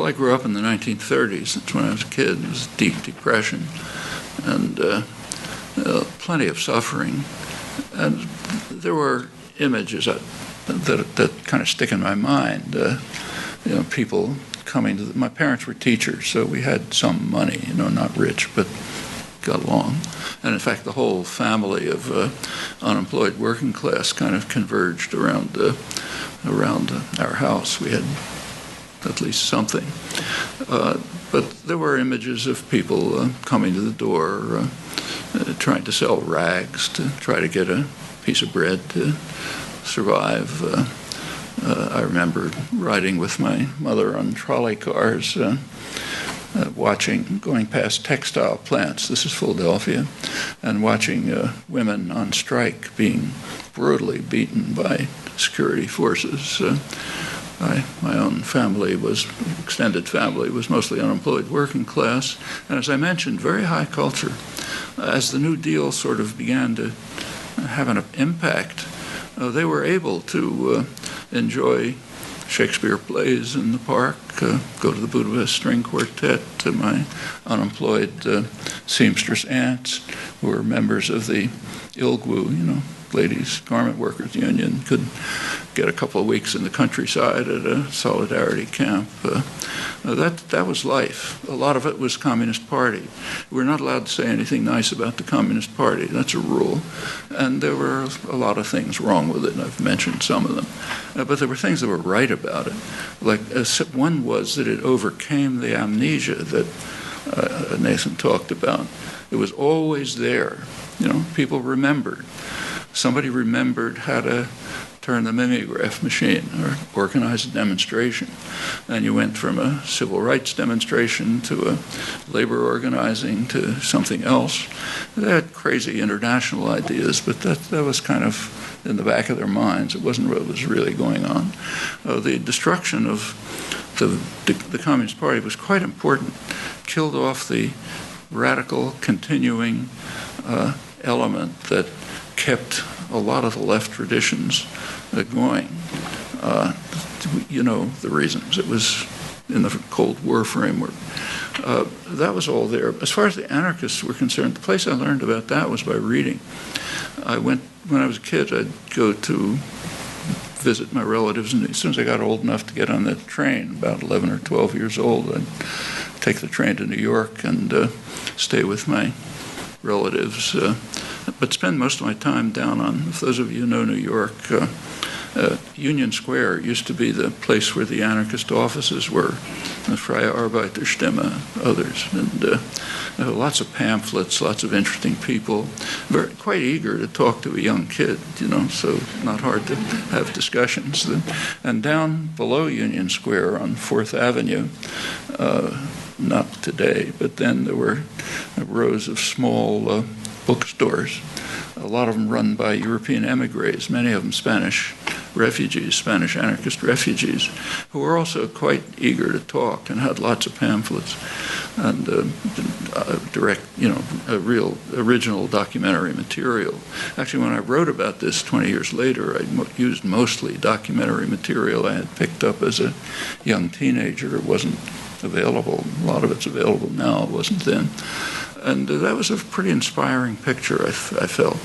Well, I grew up in the 1930s. That's when I was a kid. It was deep depression and plenty of suffering. And there were images that kind of stick in my mind. People coming to my parents were teachers, so we had some money, not rich, but got along. And in fact, the whole family of unemployed working class kind of converged around our house. We had at least something. But there were images of people coming to the door, trying to sell rags to try to get a piece of bread to survive. I remember riding with my mother on trolley cars, going past textile plants, this is Philadelphia, and watching women on strike being brutally beaten by security forces. My own extended family was mostly unemployed working class, and as I mentioned, very high culture. As the New Deal sort of began to have an impact, they were able to enjoy Shakespeare plays in the park, go to the Budapest String Quartet, to my unemployed seamstress aunts, who were members of the ILGWU, Ladies Garment Workers Union, could get a couple of weeks in the countryside at a solidarity camp. That was life. A lot of it was Communist Party. We're not allowed to say anything nice about the Communist Party. That's a rule. And there were a lot of things wrong with it, and I've mentioned some of them. But there were things that were right about it. Like one was that it overcame the amnesia that Nathan talked about. It was always there. People remembered. Somebody remembered how to turn the mimeograph machine or organize a demonstration. And you went from a civil rights demonstration to a labor organizing to something else. They had crazy international ideas, but that was kind of in the back of their minds. It wasn't what was really going on. The destruction of the Communist Party was quite important. Killed off the radical, continuing element that kept a lot of the left traditions going. The reasons. It was in the Cold War framework. That was all there. As far as the anarchists were concerned, the place I learned about that was by reading. When I was a kid, I'd go to visit my relatives, and as soon as I got old enough to get on the train, about 11 or 12 years old, I'd take the train to New York and stay with my relatives, but spend most of my time down on, if those of you know New York, Union Square used to be the place where the anarchist offices were, the Freie Arbeiterstimme, others, and lots of pamphlets, lots of interesting people, quite eager to talk to a young kid, so not hard to have discussions. And down below Union Square on 4th Avenue, not today, but then there were rows of small bookstores, a lot of them run by European emigres, many of them Spanish refugees, Spanish anarchist refugees, who were also quite eager to talk and had lots of pamphlets and real original documentary material. Actually, when I wrote about this 20 years later, I used mostly documentary material I had picked up as a young teenager. It wasn't available. A lot of it's available now. It wasn't then. And that was a pretty inspiring picture, I felt.